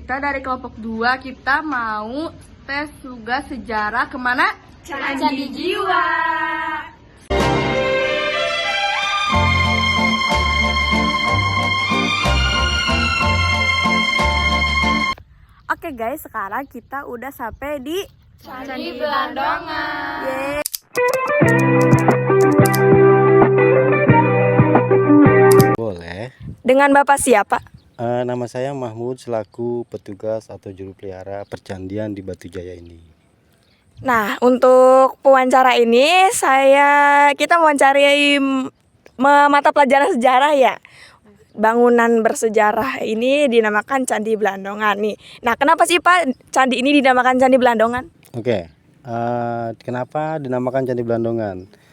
kita dari kelompok 2, kita mau tes tugas sejarah kemana? Candi Jiwa. Oke guys, sekarang kita udah sampai di Candi Blandongan. Yeay. Boleh. Dengan Bapak siapa? Nama saya Mahmud selaku petugas atau juru pelihara percandian di Batu Jaya ini. Nah, untuk pewawancara ini kita mewawancarai mata pelajaran sejarah ya. Bangunan bersejarah ini dinamakan Candi Blandongan nih. Nah, kenapa sih Pak candi ini dinamakan Candi Blandongan? Oke, kenapa dinamakan Candi Blandongan?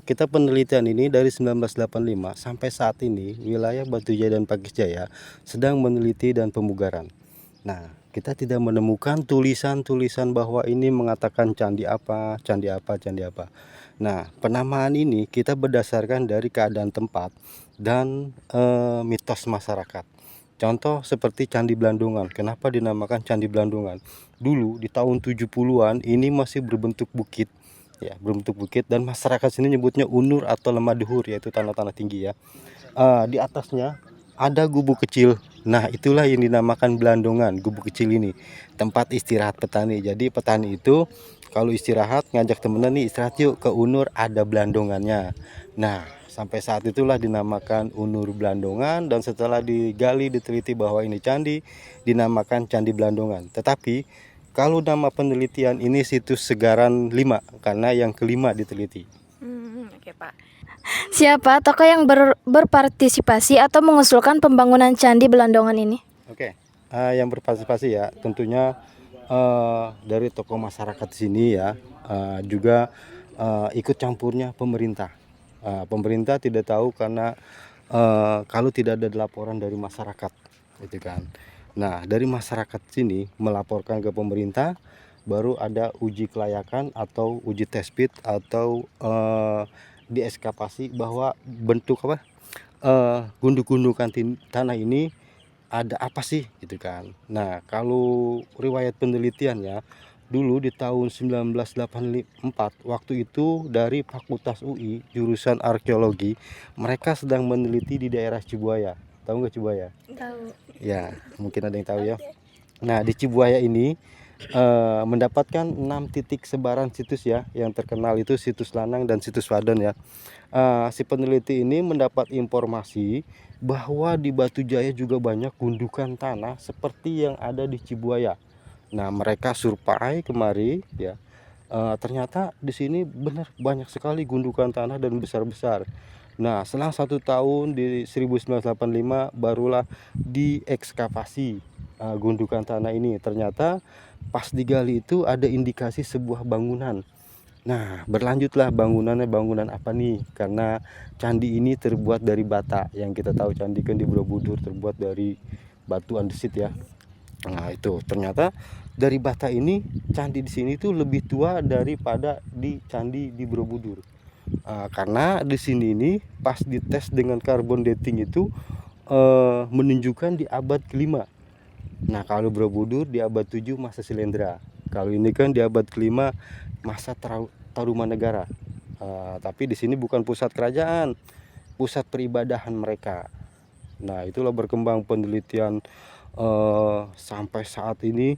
Kita penelitian ini dari 1985 sampai saat ini wilayah Batu Jaya dan Pakis Jaya sedang meneliti dan pemugaran. Nah, kita tidak menemukan tulisan-tulisan bahwa ini mengatakan candi apa, candi apa, candi apa. Nah, penamaan ini kita berdasarkan dari keadaan tempat dan mitos masyarakat. Contoh seperti Candi Blandongan. Kenapa dinamakan Candi Blandongan? Dulu di tahun 70-an ini masih berbentuk bukit. Ya, berbentuk bukit dan masyarakat sini nyebutnya unur atau lemah duhur, yaitu tanah-tanah tinggi ya. Di atasnya ada gubuk kecil. Nah, itulah yang dinamakan Blandongan, gubuk kecil ini. Tempat istirahat petani. Jadi petani itu kalau istirahat ngajak temennya nih istirahat yuk ke unur, ada Blandongannya. Nah, sampai saat itulah dinamakan Unur Blandongan, dan setelah digali diteliti bahwa ini candi dinamakan Candi Blandongan. Tetapi kalau nama penelitian ini situs Segaran 5 karena yang kelima diteliti. Oke Pak. Siapa tokoh yang berpartisipasi atau mengusulkan pembangunan Candi Blandongan ini? Oke, yang berpartisipasi ya tentunya dari tokoh masyarakat sini ya, juga ikut campurnya pemerintah. Pemerintah tidak tahu karena kalau tidak ada laporan dari masyarakat, gitu kan. Nah, dari masyarakat sini melaporkan ke pemerintah, baru ada uji kelayakan atau uji tespit atau dieskavasi bahwa bentuk apa gunduk-gundukan tanah ini ada apa sih, gitu kan. Nah, kalau riwayat penelitiannya dulu di tahun 1984 waktu itu dari Fakultas UI jurusan arkeologi, mereka sedang meneliti di daerah Cibuaya. Tahu nggak Cibuaya? Tahu. Ya, mungkin ada yang tahu ya. Nah, di Cibuaya ini mendapatkan 6 titik sebaran situs ya. Yang terkenal itu situs Lanang dan situs Wadon ya. Si peneliti ini mendapat informasi bahwa di Batu Jaya juga banyak gundukan tanah seperti yang ada di Cibuaya. Nah, mereka survei kemari ya. Ternyata di sini benar banyak sekali gundukan tanah dan besar-besar. Nah, selang 1 tahun di 1985 barulah diekskavasi gundukan tanah ini. Ternyata pas digali itu ada indikasi sebuah bangunan. Nah, berlanjutlah bangunannya, bangunan apa nih? Karena candi ini terbuat dari bata. Yang kita tahu candi kan di Borobudur terbuat dari batu andesit ya. Nah, itu ternyata dari bata ini candi di sini tuh lebih tua daripada di candi di Borobudur. Karena di sini ini pas dites dengan carbon dating itu menunjukkan di abad kelima. Nah, kalau Borobudur di abad 7 masa Silendra. Kalau ini kan di abad kelima masa Tarumanegara. Tapi di sini bukan pusat kerajaan, pusat peribadahan mereka. Nah, itulah berkembang penelitian sampai saat ini.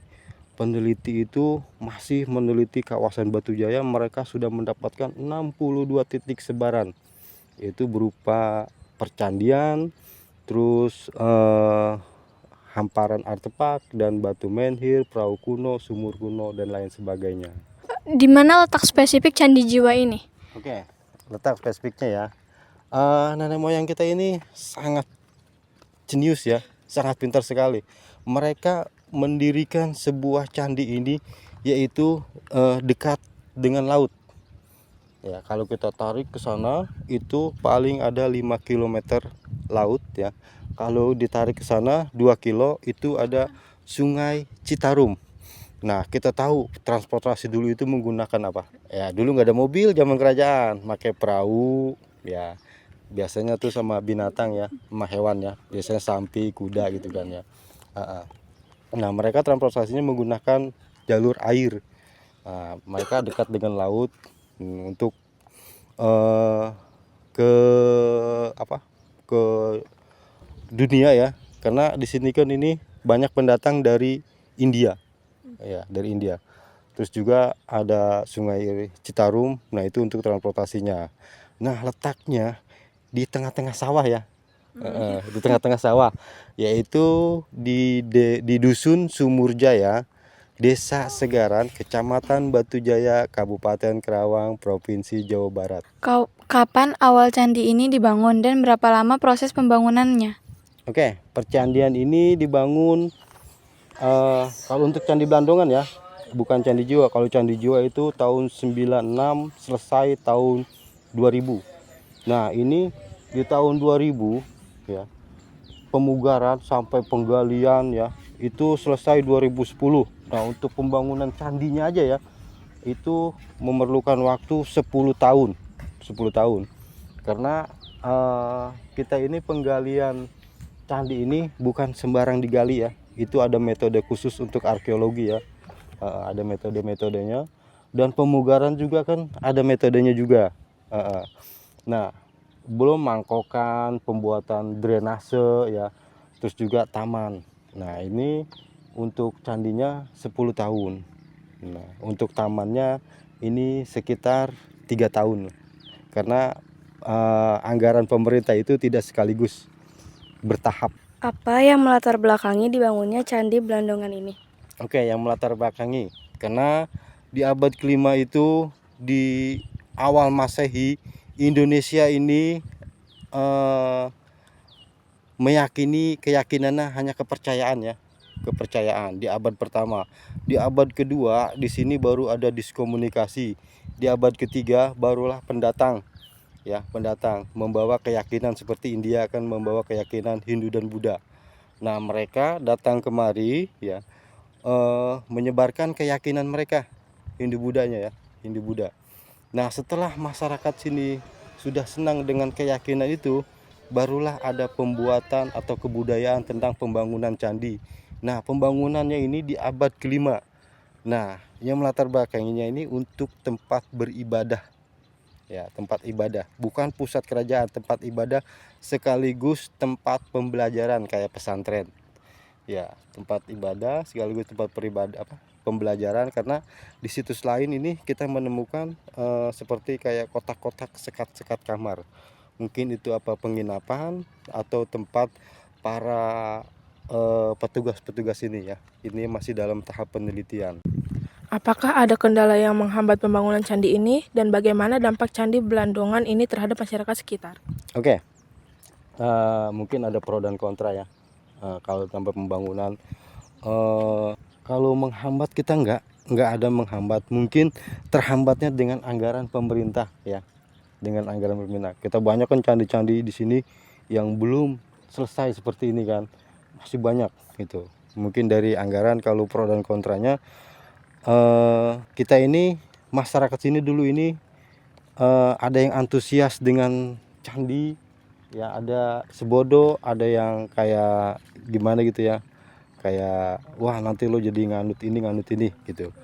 Peneliti itu masih meneliti kawasan Batu Jaya. Mereka sudah mendapatkan 62 titik sebaran, yaitu berupa percandian, terus hamparan artefak dan batu menhir, perahu kuno, sumur kuno, dan lain sebagainya. Di mana letak spesifik Candi Jiwa ini? Oke, letak spesifiknya ya. Nenek moyang kita ini sangat jenius ya, sangat pintar sekali. Mereka mendirikan sebuah candi ini yaitu dekat dengan laut. Ya, kalau kita tarik ke sana itu paling ada 5 km laut ya. Kalau ditarik ke sana 2 kilo itu ada Sungai Citarum. Nah, kita tahu transportasi dulu itu menggunakan apa? Ya, dulu nggak ada mobil zaman kerajaan, pakai perahu ya. Biasanya tuh sama binatang ya, sama hewan ya. Biasanya sapi, kuda gitu kan ya. Nah, mereka transportasinya menggunakan jalur air. Nah, mereka dekat dengan laut untuk eh, ke apa? Ke dunia ya. Karena di sini kan ini banyak pendatang dari India. Ya, dari India. Terus juga ada Sungai Citarum. Nah, itu untuk transportasinya. Nah, letaknya di tengah-tengah sawah ya. Di tengah-tengah sawah, yaitu di Dusun Sumurjaya, Desa Segaran, Kecamatan Batujaya, Kabupaten Kerawang, Provinsi Jawa Barat. Kapan awal candi ini dibangun dan berapa lama proses pembangunannya? Oke, percandian ini dibangun kalau untuk Candi Blandongan ya, bukan Candi Jiwa. Kalau Candi Jiwa itu tahun 96, selesai tahun 2000. Nah, ini di tahun 2000 ya, pemugaran sampai penggalian ya, itu selesai 2010. Nah, untuk pembangunan candinya aja ya, itu memerlukan waktu 10 tahun. 10 tahun. Karena kita ini penggalian candi ini bukan sembarang digali ya. Itu ada metode khusus untuk arkeologi ya. Ada metode-metodenya, dan pemugaran juga kan ada metodenya juga. Nah, belum mangkokan, pembuatan drainase ya, terus juga taman. Nah, ini untuk candinya 10 tahun. Nah, untuk tamannya ini sekitar 3 tahun. Karena anggaran pemerintah itu tidak sekaligus, bertahap. Apa yang melatar belakangi dibangunnya Candi Blandongan ini? Oke, yang melatar belakangi karena di abad kelima itu, di awal Masehi, Indonesia ini meyakini keyakinannya hanya kepercayaan ya, kepercayaan di abad pertama. Di abad kedua di sini baru ada diskomunikasi. Di abad ketiga barulah pendatang ya, pendatang membawa keyakinan seperti India akan membawa keyakinan Hindu dan Buddha. Nah, mereka datang kemari ya, menyebarkan keyakinan mereka, Hindu Budanya ya, Hindu Buddha. Nah, setelah masyarakat sini sudah senang dengan keyakinan itu, barulah ada pembuatan atau kebudayaan tentang pembangunan candi. Nah, pembangunannya ini di abad kelima. Nah, yang melatar belakanginya ini untuk tempat beribadah ya, tempat ibadah, bukan pusat kerajaan, tempat ibadah sekaligus tempat pembelajaran kayak pesantren ya, tempat ibadah sekaligus tempat pembelajaran. Karena di situs lain ini kita menemukan seperti kayak kotak-kotak sekat-sekat kamar, mungkin itu penginapan atau tempat para petugas-petugas ini ya. Ini masih dalam tahap penelitian. Apakah ada kendala yang menghambat pembangunan candi ini dan bagaimana dampak Candi Blandongan ini terhadap masyarakat sekitar? Oke, mungkin ada pro dan kontra ya. Kalau tanpa pembangunan, kalau menghambat kita nggak ada menghambat. Mungkin terhambatnya dengan anggaran pemerintah ya, dengan anggaran pemerintah. Kita banyak kan candi-candi di sini yang belum selesai seperti ini kan, masih banyak gitu. Mungkin dari anggaran. Kalau pro dan kontranya, kita ini masyarakat sini dulu ini ada yang antusias dengan candi ya, ada sebodoh, ada yang kayak gimana gitu ya, kayak wah nanti lo jadi nganut ini gitu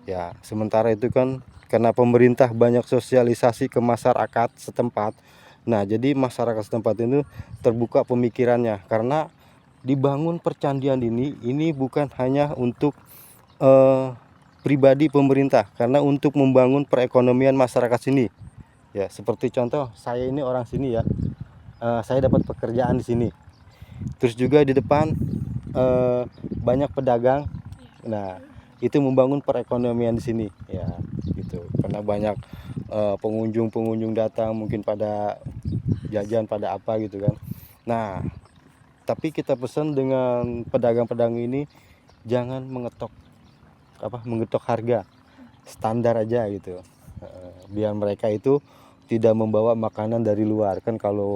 ya. Sementara itu kan karena pemerintah banyak sosialisasi ke masyarakat setempat, nah jadi masyarakat setempat itu terbuka pemikirannya, karena dibangun percandian ini bukan hanya untuk pribadi pemerintah, karena untuk membangun perekonomian masyarakat sini ya. Seperti contoh saya ini orang sini ya, saya dapat pekerjaan di sini. Terus juga di depan banyak pedagang. Nah, itu membangun perekonomian di sini ya gitu. Karena banyak pengunjung datang, mungkin pada jajan, pada apa gitu kan. Nah, tapi kita pesan dengan pedagang-pedagang ini jangan mengetok harga, standar aja gitu. Biar mereka itu tidak membawa makanan dari luar. Kan kalau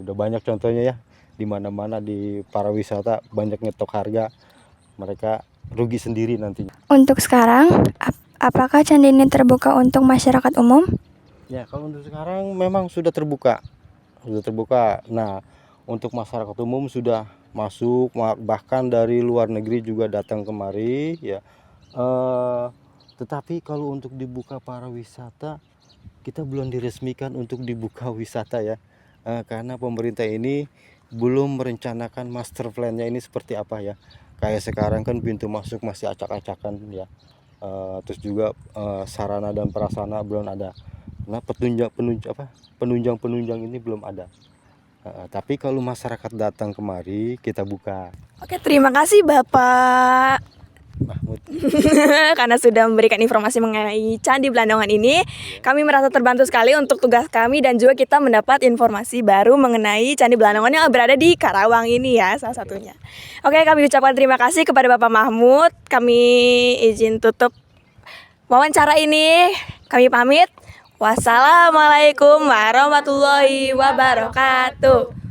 udah banyak contohnya ya, di mana-mana di para wisata banyak ngetok harga, mereka rugi sendiri nantinya. Untuk sekarang, apakah candi ini terbuka untuk masyarakat umum? Ya, kalau untuk sekarang memang sudah terbuka. Nah, untuk masyarakat umum sudah masuk, bahkan dari luar negeri juga datang kemari ya. Tetapi kalau untuk dibuka para wisata, kita belum diresmikan untuk dibuka wisata ya. Karena pemerintah ini belum merencanakan master plan-nya ini seperti apa ya. Kayak sekarang kan pintu masuk masih acak-acakan ya. Terus juga sarana dan prasarana belum ada. Nah, penunjang ini belum ada. Tapi kalau masyarakat datang kemari, kita buka. Oke, terima kasih Bapak Mahmud. karena sudah memberikan informasi mengenai Candi Blandongan ini. Kami merasa terbantu sekali untuk tugas kami dan juga kita mendapat informasi baru mengenai Candi Blandongan yang berada di Karawang ini ya, salah satunya. Oke, kami ucapkan terima kasih kepada Bapak Mahmud. Kami izin tutup wawancara ini. Kami pamit. Wassalamualaikum warahmatullahi wabarakatuh.